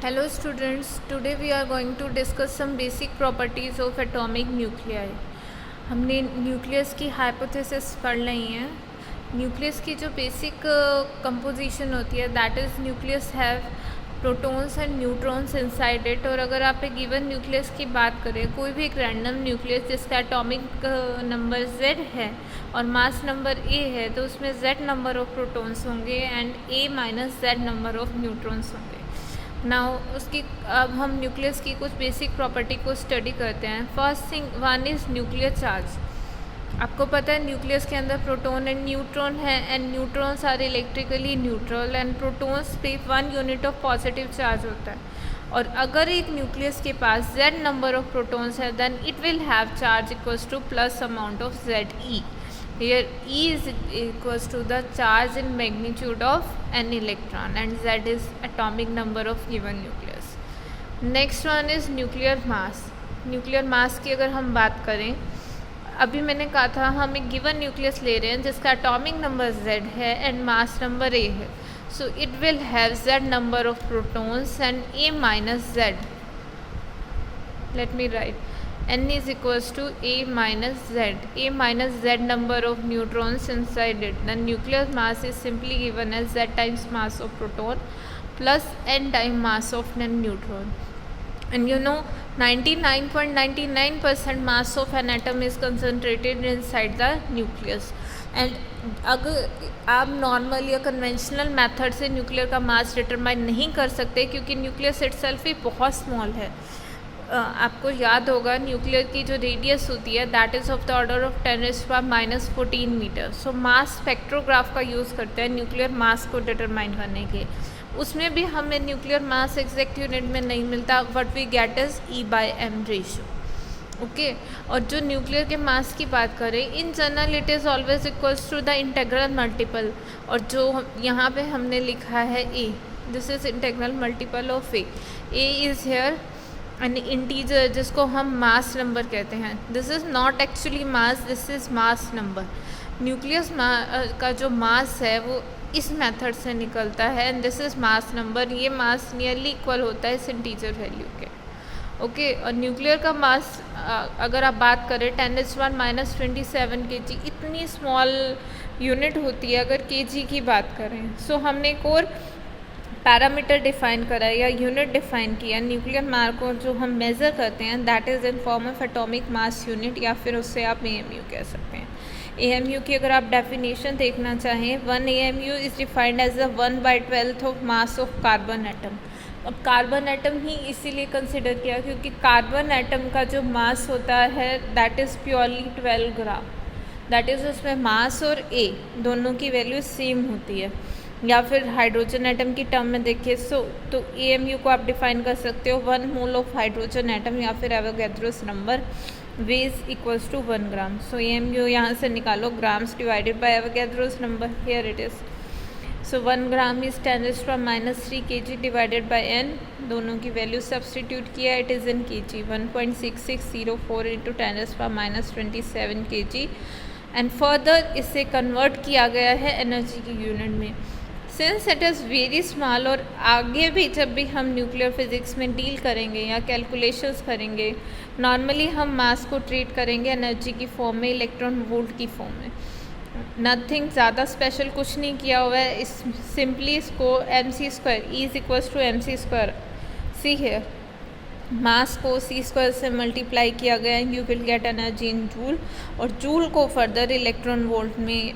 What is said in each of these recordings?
Hello students, today we are going to discuss some basic properties of atomic nuclei. हमने nucleus की hypothesis पढ़ ली है. Nucleus की जो बेसिक कंपोजिशन होती है that is nucleus have protons and neutrons inside it. और अगर आप एक गिवन न्यूक्लियस की बात करें, कोई भी एक रैंडम न्यूक्लियस जिसका एटॉमिक नंबर z है और मास नंबर a है, तो उसमें z नंबर ऑफ प्रोटॉन्स होंगे and a minus z number of neutrons होंगे. नाउ उसकी अब हम न्यूक्लियस की कुछ बेसिक प्रॉपर्टी को स्टडी करते हैं. First thing one is nuclear charge. आपको पता है न्यूक्लियस के अंदर प्रोटॉन एंड न्यूट्रॉन है and neutrons are electrically neutral and protons पे 1 यूनिट ऑफ पॉजिटिव चार्ज होता है. और अगर एक न्यूक्लियस के पास z नंबर ऑफ प्रोटॉन्स है then it will have charge equals to plus amount of Ze. Here E is equals to the charge in magnitude of an electron and Z is atomic number of given nucleus. Next one is nuclear mass. Nuclear mass की अगर हम बात करें, अभी मैंने कहा था हम एक गिवन न्यूक्लियस ले रहे हैं जिसका एटॉमिक नंबर Z है एंड मास नंबर A है. So it will have Z number of protons and A minus Z. Let me right. N is equals to A minus Z. A minus Z number of neutrons inside it. The nuclear mass is simply given as Z times mass of proton plus N times mass of neutron. And you know 99.99% mass of an atom is concentrated inside the nucleus. And अगर आप normal या conventional method से nuclear का मास determine नहीं कर सकते क्योंकि nucleus itself ही बहुत स्मॉल है. आपको याद होगा न्यूक्लियर की जो रेडियस होती है that is of the order of 10⁻⁻14 metre. So mass spectrograph का यूज़ करते हैं न्यूक्लियर मास को डिटरमाइन करने के. उसमें भी हमें न्यूक्लियर मास एग्जैक्ट यूनिट में नहीं मिलता. What we get is E/m ratio. Okay. और जो न्यूक्लियर के मास की बात करें, in general it is always equals to the integral multiple. और जो यहाँ पे हमने लिखा है A, this is integral multiple of A. A is here an integer जिसको हम मास नंबर कहते हैं. This is not actually mass, this is mass number. Nucleus का जो मास है वो इस मेथड से निकलता है and this is mass number. ये मास नियरली इक्वल होता है इस इंटीजर वैल्यू के. ओके. और न्यूक्लियर का मास अगर आप बात करें 10⁻⁻27 kg, इतनी स्मॉल यूनिट होती है अगर kg की बात करें. सो हमने एक और पैरामीटर डिफाइन करा या यूनिट डिफाइन किया न्यूक्लियर मास को जो हम मेज़र करते हैं that is in form of atomic mass unit या फिर उससे आप AMU कह सकते हैं. AMU की अगर आप डेफिनेशन देखना चाहें, 1 AMU is defined as the 1/12 of mass of carbon atom. अब कार्बन एटम ही इसीलिए कंसिडर किया क्योंकि कार्बन एटम का जो मास होता है that is purely 12 gram. That is उसमें मास और A दोनों की वैल्यू सेम होती है. या फिर हाइड्रोजन एटम की टर्म में देखिए तो AMU को आप डिफाइन कर सकते हो 1 मोल ऑफ हाइड्रोजन एटम या फिर Avogadro's number weighs equals to 1 gram. So AMU यहाँ से निकालो grams divided by Avogadro's number. Here it is. So 1 gram is 10⁻³ kg divided by n. दोनों की वैल्यू सब्सटीट्यूट किया, it is in kg. 1.6604 into 10⁻27 kg. And further इसे convert किया गया है एनर्जी की यूनिट में. Since it is very small और आगे भी जब भी हम न्यूक्लियर फिज़िक्स में डील करेंगे या कैलकुलेशंस करेंगे, नॉर्मली हम मास को ट्रीट करेंगे एनर्जी की फॉर्म में, इलेक्ट्रॉन वोल्ट की फॉर्म में. नथिंग ज़्यादा स्पेशल कुछ नहीं किया हुआ है. इस सिंपली इसको mc² E is equals to mc². C है मास को c² से मल्टीप्लाई किया गया है, you will get energy in joule. और जूल को फर्दर इलेक्ट्रॉन वोल्ट में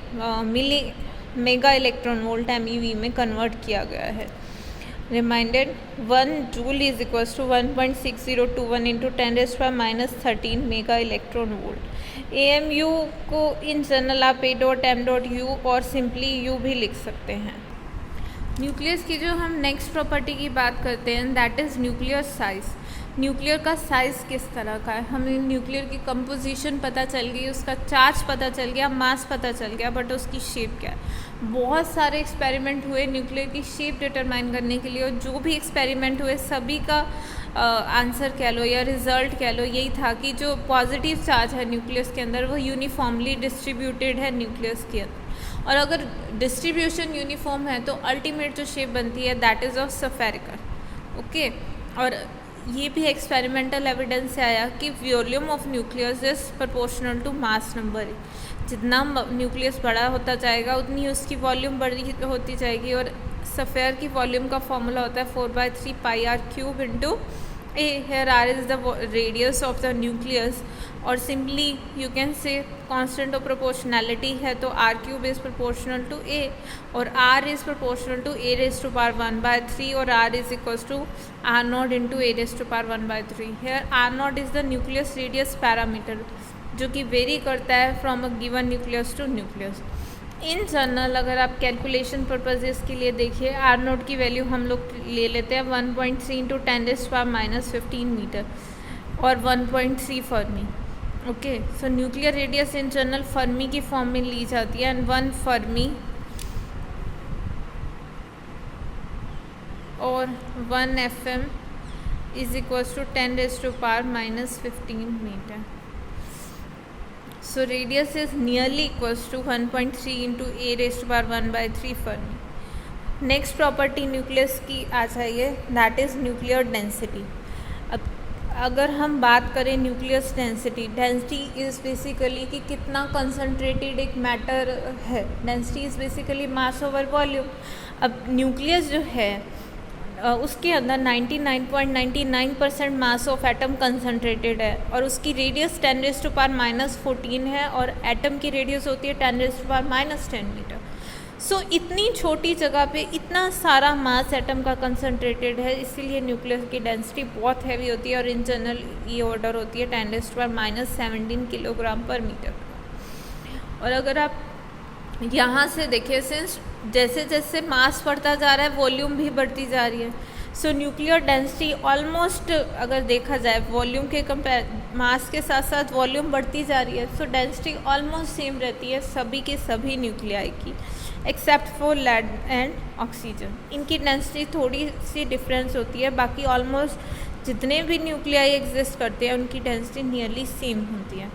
मेगा इलेक्ट्रॉन वोल्ट MEV में कन्वर्ट किया गया है. Reminded 1 joule is equals to 1.6021 into 10⁻13 mega electron volt. AMU को इन जनरल आप A.M.U और सिंपली U भी लिख सकते हैं. न्यूक्लियस की जो हम नेक्स्ट प्रॉपर्टी की बात करते हैं that is nuclear size. Nuclear का साइज़ किस तरह का है, हमें न्यूक्लियर की कंपोजिशन पता चल गई, उसका चार्ज पता चल गया, मास पता चल गया, बट उसकी शेप क्या है. बहुत सारे एक्सपेरिमेंट हुए न्यूक्लियर की शेप डिटरमाइन करने के लिए और जो भी एक्सपेरिमेंट हुए सभी का आंसर कह लो या रिज़ल्ट कह लो यही था कि जो पॉजिटिव चार्ज है न्यूक्लियस के अंदर वो यूनिफॉर्मली डिस्ट्रीब्यूटेड है न्यूक्लियस के अंदर. और अगर डिस्ट्रीब्यूशन यूनिफॉर्म है तो अल्टीमेट जो शेप बनती है that is of spherical. Okay. और ये भी एक्सपेरिमेंटल एविडेंस से आया कि volume of nucleus is proportional to mass number. जितना न्यूक्लियस बड़ा होता जाएगा उतनी उसकी वॉल्यूम बड़ी होती जाएगी। और सफ़ेयर की वॉल्यूम का फॉर्मूला होता है 4/3 pi R cube into A. Here R is the radius of the nucleus. और simply you can say constant of proportionality है तो R cube is proportional to A और R is proportional to A raise to power 1/3 और R is equals to R nought into A raise to power 1/3। Here R nought is the nucleus radius parameter जो कि vary करता है from a given nucleus to nucleus. In general अगर आप calculation purposes के लिए देखिए आर नोट की वैल्यू हम लोग ले लेते हैं 1.3 इंटू 10⁻⁻15 मीटर और 1.3 Fermi. Okay, so nuclear radius in general Fermi की फॉर्म में ली जाती है एंड 1 फर्मी और 1 FM is equals to 10⁻⁻15 metre. So radius is nearly equals to 1.3 into a raised to power 1/3 Fermi. Next property nucleus की आ जाइए, that is nuclear density. अब अगर हम बात करें nucleus density, density is basically कि कितना कंसनट्रेटेड एक मैटर है। Density is basically mass over volume. अब न्यूक्लियस जो है उसके अंदर 99.99% मास ऑफ एटम कंसनट्रेटेड है और उसकी रेडियस 10⁻⁻14 है और एटम की रेडियस होती है 10⁻⁻10 मीटर। सो इतनी छोटी जगह पे इतना सारा मास एटम का कंसनट्रेटेड है, इसीलिए न्यूक्लियस की डेंसिटी बहुत हैवी होती है और इन जनरल ये ऑर्डर होती है 10⁻⁻17 किलोग्राम पर मीटर। और अगर आप यहाँ से देखिए, सिंस जैसे जैसे मास बढ़ता जा रहा है वॉल्यूम भी बढ़ती जा रही है। सो न्यूक्लियर डेंसिटी ऑलमोस्ट अगर देखा जाए वॉल्यूम के मास के साथ साथ वॉल्यूम बढ़ती जा रही है। सो डेंसिटी ऑलमोस्ट सेम रहती है सभी के सभी न्यूक्लियाई की except for lead and oxygen. इनकी डेंसिटी थोड़ी सी डिफरेंस होती है, बाकी ऑलमोस्ट जितने भी न्यूक्लियाई एग्जिस्ट करते हैं उनकी डेंसिटी नियरली सेम होती है।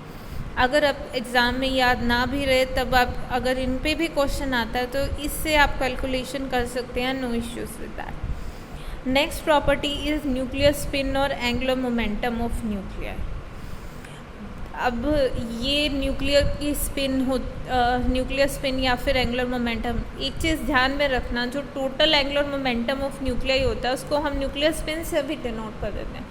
अगर आप एग्ज़ाम में याद ना भी रहे तब आप अगर इन पे भी क्वेश्चन आता है तो इससे आप कैलकुलेशन कर सकते हैं, no issues with that. Next property is nuclear spin और एंगुलर मोमेंटम ऑफ न्यूक्लियर। अब ये न्यूक्लियर की स्पिन न्यूक्लियर स्पिन या फिर एंगुलर मोमेंटम, एक चीज़ ध्यान में रखना, जो total angular momentum of nuclear होता है उसको हम न्यूक्लियर स्पिन से भी डिनोट कर देते हैं।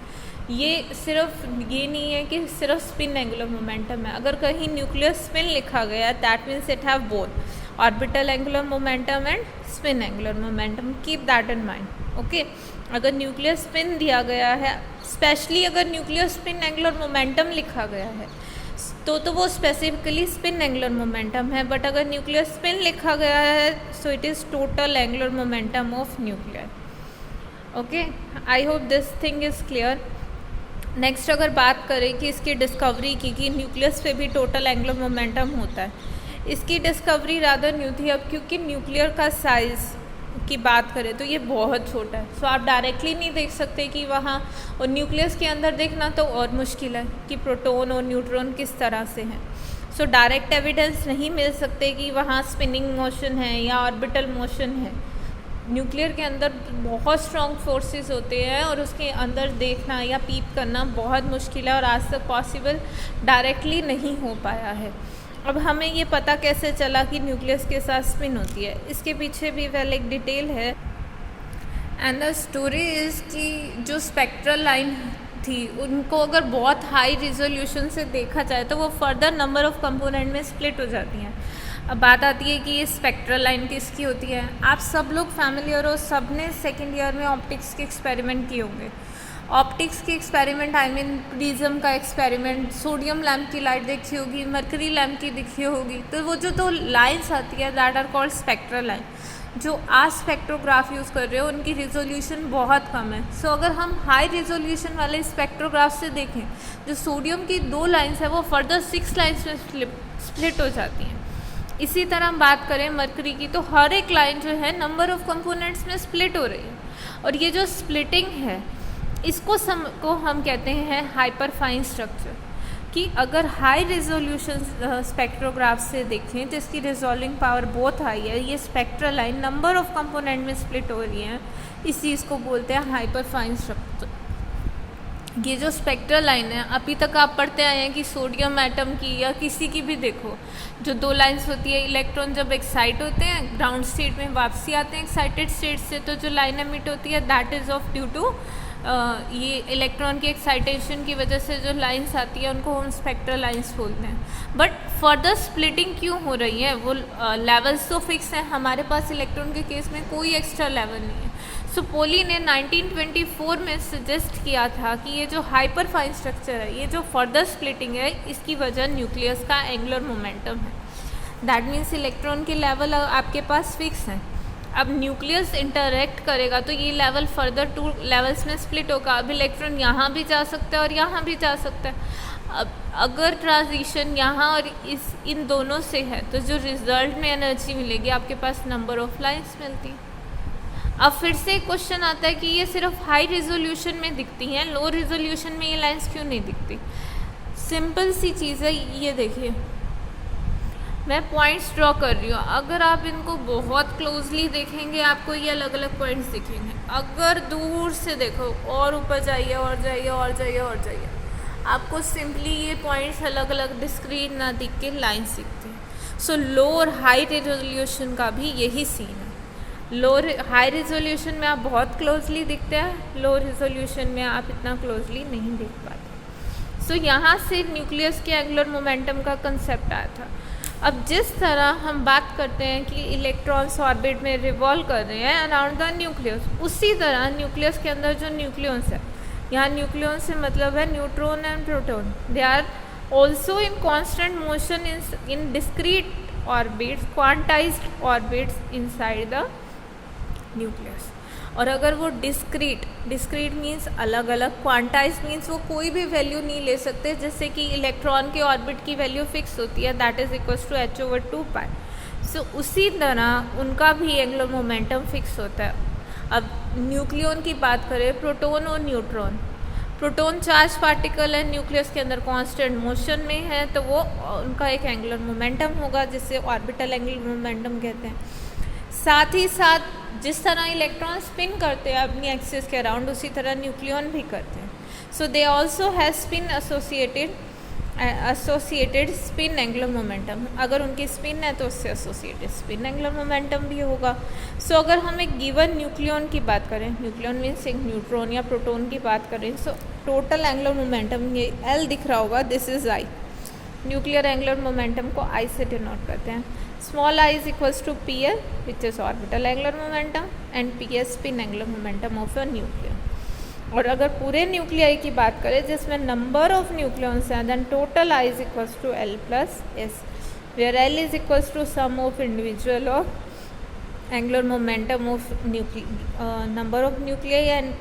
ये सिर्फ ये नहीं है कि सिर्फ स्पिन एंगुलर मोमेंटम है। अगर कहीं न्यूक्लियर स्पिन लिखा गया है that means it have both orbital angular momentum and spin angular momentum, keep that in mind. Okay, अगर न्यूक्लियर स्पिन दिया गया है, स्पेशली अगर न्यूक्लियर स्पिन एंगुलर मोमेंटम लिखा गया है तो वो स्पेसिफिकली स्पिन एंगुलर मोमेंटम है, बट अगर न्यूक्लियर स्पिन लिखा गया है so it is total angular momentum of nuclear. Okay, I hope this thing is clear. Next अगर बात करें कि इसकी डिस्कवरी की कि न्यूक्लियस पे भी टोटल एंगुलर मोमेंटम होता है, इसकी डिस्कवरी रादर न्यू थी। अब क्योंकि न्यूक्लियर का साइज़ की बात करें तो ये बहुत छोटा है, सो आप डायरेक्टली नहीं देख सकते कि वहाँ, और न्यूक्लियस के अंदर देखना तो और मुश्किल है कि प्रोटॉन और न्यूट्रॉन किस तरह से हैं। सो डायरेक्ट एविडेंस नहीं मिल सकते कि वहाँ स्पिनिंग मोशन है या ऑर्बिटल मोशन है। न्यूक्लियर के अंदर बहुत स्ट्रॉन्ग फोर्सेस होते हैं और उसके अंदर देखना या पीप करना बहुत मुश्किल है और आज तक पॉसिबल डायरेक्टली नहीं हो पाया है। अब हमें ये पता कैसे चला कि न्यूक्लियस के साथ स्पिन होती है, इसके पीछे भी वेल एक डिटेल है। एंड द स्टोरी इज़ कि जो स्पेक्ट्रल लाइन थी उनको अगर बहुत हाई रिजोल्यूशन से देखा जाए तो वो फर्दर नंबर ऑफ कंपोनेंट में स्प्लिट हो जाती हैं। अब बात आती है कि ये स्पेक्ट्रल लाइन किसकी होती है। आप सब लोग फैमिलियर हो, सब ने सेकेंड ईयर में ऑप्टिक्स के एक्सपेरिमेंट किए होंगे। ऑप्टिक्स के एक्सपेरिमेंट आई मीन प्रिज्म का एक्सपेरिमेंट, सोडियम लैम्प की लाइट देखी होगी, मरकरी लैम्प की दिखी होगी, तो वो जो दो लाइन्स आती है that are called spectral line. जो आज स्पेक्ट्रोग्राफ यूज़ कर रहे हो उनकी रिजोल्यूशन बहुत कम है। सो अगर हम हाई रिजोल्यूशन वाले स्पेक्ट्रोग्राफ से देखें, जो सोडियम की 2 लाइन्स है वो फर्दर 6 लाइन्स में स्प्लिट हो जाती हैं। इसी तरह हम बात करें मरकरी की तो हर एक लाइन जो है नंबर ऑफ कंपोनेंट्स में स्प्लिट हो रही है। और ये जो स्प्लिटिंग है इसको हम कहते हैं हाइपरफाइन स्ट्रक्चर। कि अगर हाई रिजोल्यूशन स्पेक्ट्रोग्राफ से देखें जिसकी रिजॉल्विंग पावर बहुत हाई है, ये spectral line number of component में स्प्लिट हो रही है, इस चीज़ को बोलते हैं हाइपर फाइन स्ट्रक्चर। ये जो स्पेक्ट्रल लाइन है, अभी तक आप पढ़ते आए हैं कि सोडियम एटम की या किसी की भी देखो, जो दो लाइंस होती है, इलेक्ट्रॉन जब एक्साइट होते हैं ग्राउंड स्टेट में वापसी आते हैं एक्साइटेड स्टेट से, तो जो लाइन एमिट होती है that is of due to ये इलेक्ट्रॉन की एक्साइटेशन की वजह से जो लाइंस आती है उनको हम स्पेक्ट्रल लाइंस बोलते हैं। बट फर्दर स्प्लिटिंग क्यों हो रही है, वो लेवल्स तो फिक्स हैं, हमारे पास इलेक्ट्रॉन के केस में कोई एक्स्ट्रा लेवल नहीं है। सो पोली ने 1924 में सजेस्ट किया था कि ये जो हाइपर फाइन स्ट्रक्चर है, ये जो फर्दर स्प्लिटिंग है, इसकी वजह न्यूक्लियस का एंगुलर मोमेंटम है। दैट मीन्स इलेक्ट्रॉन के लेवल आपके पास फिक्स हैं। अब न्यूक्लियस इंटरेक्ट करेगा तो ये लेवल फर्दर 2 लेवल्स में स्प्लिट होगा। अब इलेक्ट्रॉन यहाँ भी जा सकता है और यहाँ भी जा सकता है। अब अगर ट्रांजिशन यहाँ और इन दोनों से है तो जो रिजल्ट में एनर्जी मिलेगी आपके पास नंबर ऑफ लाइंस मिलती है। अब फिर से क्वेश्चन आता है कि ये सिर्फ हाई रिजोल्यूशन में दिखती हैं, लो रिजोल्यूशन में ये लाइंस क्यों नहीं दिखती। सिंपल सी चीज़ है, ये देखिए मैं पॉइंट्स ड्रॉ कर रही हूँ, अगर आप इनको बहुत क्लोजली देखेंगे आपको ये अलग अलग पॉइंट्स दिखेंगे। अगर दूर से देखो और ऊपर जाइए और जाइए और जाइए और जाइए, आपको सिंपली ये पॉइंट्स अलग अलग डिस्क्रीट ना दिख के लाइन्स दिखते हैं। सो लो और हाई रिजोल्यूशन का भी यही सीन है। हाई रिजोल्यूशन में आप बहुत क्लोजली दिखते हैं, लो रिजोल्यूशन में आप इतना क्लोजली नहीं देख पाते। सो यहाँ से न्यूक्लियस के एंगुलर मोमेंटम का कंसेप्ट आया था। अब जिस तरह हम बात करते हैं कि इलेक्ट्रॉन्स ऑर्बिट में रिवॉल्व कर रहे हैं अराउंड द न्यूक्लियस, उसी तरह न्यूक्लियस के अंदर जो न्यूक्लियस है, यहाँ न्यूक्लियस से मतलब है neutron and proton, they are also in constant motion in discrete orbits, quantized orbits inside the nucleus. और अगर वो डिस्क्रीट मीन्स अलग अलग, क्वांटाइज मीन्स वो कोई भी वैल्यू नहीं ले सकते, जैसे कि इलेक्ट्रॉन के ऑर्बिट की वैल्यू फिक्स होती है, that is equals to h/2π। So उसी तरह उनका भी एंगुलर मोमेंटम फिक्स होता है। अब न्यूक्लियन की बात करें, प्रोटॉन और न्यूट्रॉन, प्रोटॉन चार्ज पार्टिकल है, न्यूक्लियस के अंदर कांस्टेंट मोशन में है, तो वो उनका एक एंगुलर मोमेंटम होगा जिसे ऑर्बिटल एंगुलर मोमेंटम कहते हैं। साथ ही साथ जिस तरह इलेक्ट्रॉन स्पिन करते हैं अपनी एक्सिस के अराउंड, उसी तरह न्यूक्लियन भी करते हैं। So they also have spin associated spin angular momentum. अगर उनकी स्पिन है तो उससे एसोसिएटेड स्पिन एंगुलर मोमेंटम भी होगा। सो अगर हम एक गिवन न्यूक्लियन की बात करें, न्यूक्लियन मीन्स एक न्यूट्रॉन या प्रोटॉन की बात करें, सो टोटल एंगुलर मोमेंटम ये L दिख रहा होगा, this is I। Nuclear angular momentum को I से डिनोट करते हैं। Small I is equals to PL which is orbital angular momentum and PS spin angular momentum of a nuclear. और अगर पूरे न्यूक्लियाई की बात करें जिसमें नंबर ऑफ न्यूक्लियंस हैं, then total I is equals to L plus S, where L is equals to sum of individual of angular momentum of number of nuclei, and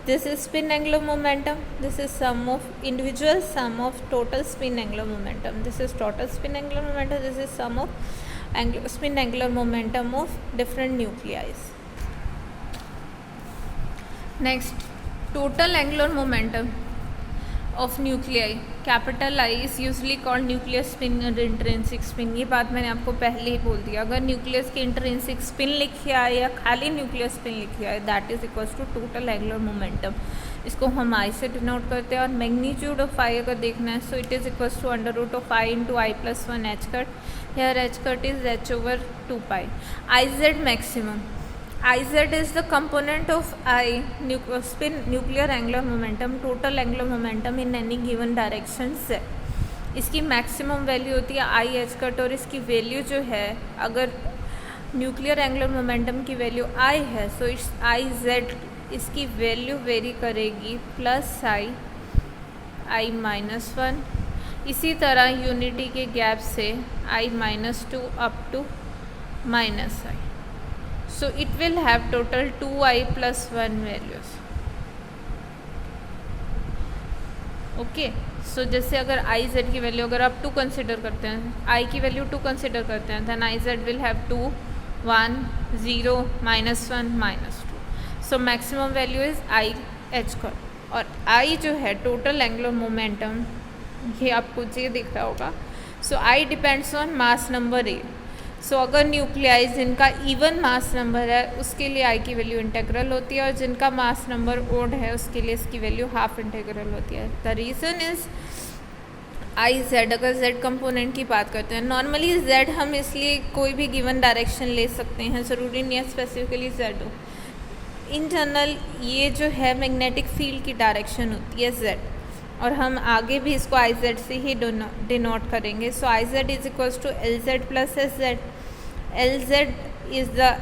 this is spin angular momentum, this is sum of individual sum of total spin angular momentum, this is total spin angular momentum, this is sum of spin angular momentum of different nuclei. Next, total angular momentum of nuclei, capital I is usually called nucleus spin and intrinsic spin। ये बात मैंने आपको पहले ही बोल दिया। अगर nucleus की intrinsic spin लिखी है या खाली न्यूक्लियस स्पिन लिखी है, that is equals to total angular momentum. इसको हम I से डिनोट करते हैं। और मैग्नीट्यूड ऑफ I अगर देखना है, so it is equals to √I into I plus 1 h cut, here h cut is h/2π। IZ maximum, IZ is the component of spin nuclear angular momentum, total angular momentum in any given direction से। इसकी maximum value होती है I h cut, और इसकी value जो है, अगर nuclear angular momentum की वैल्यू I है, सो इट्स IZ, इसकी वैल्यू वेरी करेगी प्लस I-1। इसी तरह यूनिटी के गैप से I-2 up to -I, so it will have total 2I plus 1 values। Okay, सो जैसे अगर IZ की वैल्यू अगर आप 2 कंसिडर करते हैं, I की वैल्यू 2 कंसिडर करते हैं, then IZ will have 2 1 0 -1 -2। So maximum value is I h cut. और I जो है टोटल एंगुलर मोमेंटम, ये आपको ये दिख रहा होगा। सो I depends on mass number A। सो अगर न्यूक्लियाई जिनका इवन मास नंबर है उसके लिए आई की वैल्यू इंटेग्रल होती है, और जिनका मास नंबर ओड है उसके लिए इसकी वैल्यू हाफ इंटेग्रल होती है। The reason is I Z. अगर जेड कंपोनेंट की बात करते हैं, नॉर्मली जेड हम इसलिए कोई भी गिवन डायरेक्शन ले सकते हैं, ज़रूरी नहीं है स्पेसिफिकली जेड हो। इन जनरल ये जो है मैग्नेटिक फील्ड की डायरेक्शन होती है जेड, और हम आगे भी इसको आई जेड से ही डिनोट करेंगे। So I Z is equals to L Z plus S Z. L Z is the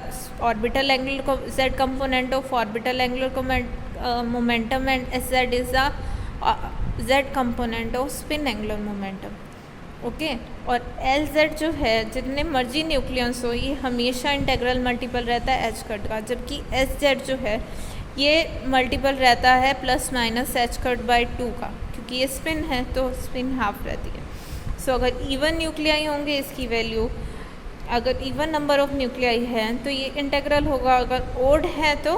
orbital angular Z component of orbital angular momentum, and S Z is the Z component of spin angular momentum. Okay, और L Z जो है जितने मर्जी nucleus हो ये हमेशा integral multiple रहता है एच कट का, जबकि एस जेड जो है ये मल्टीपल रहता है plus minus H cut by 2 का, क्योंकि ये स्पिन है तो स्पिन हाफ रहती है। सो अगर इवन न्यूक्लियाई होंगे इसकी वैल्यू, अगर इवन नंबर ऑफ न्यूक्लियाई है तो ये इंटेग्रल होगा, अगर ओड है तो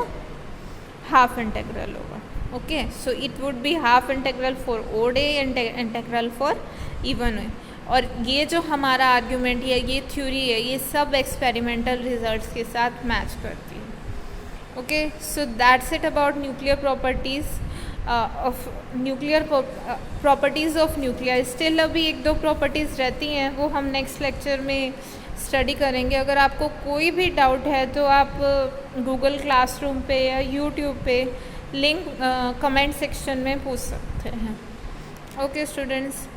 हाफ इंटेग्रल होगा। Okay, so it would be half integral for odd A, integral for even A. और ये जो हमारा आर्ग्यूमेंट है, ये थ्योरी है, ये सब एक्सपेरिमेंटल रिजल्ट्स के साथ मैच करती है। Okay, so that's it about nuclear properties of nuclear properties of nuclear. Still अभी 1-2 प्रॉपर्टीज़ रहती हैं, वो हम नेक्स्ट लेक्चर में स्टडी करेंगे। अगर आपको कोई भी डाउट है तो आप गूगल क्लासरूम पे या यूट्यूब पे लिंक कमेंट सेक्शन में पूछ सकते हैं। Okay students,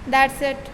that's it.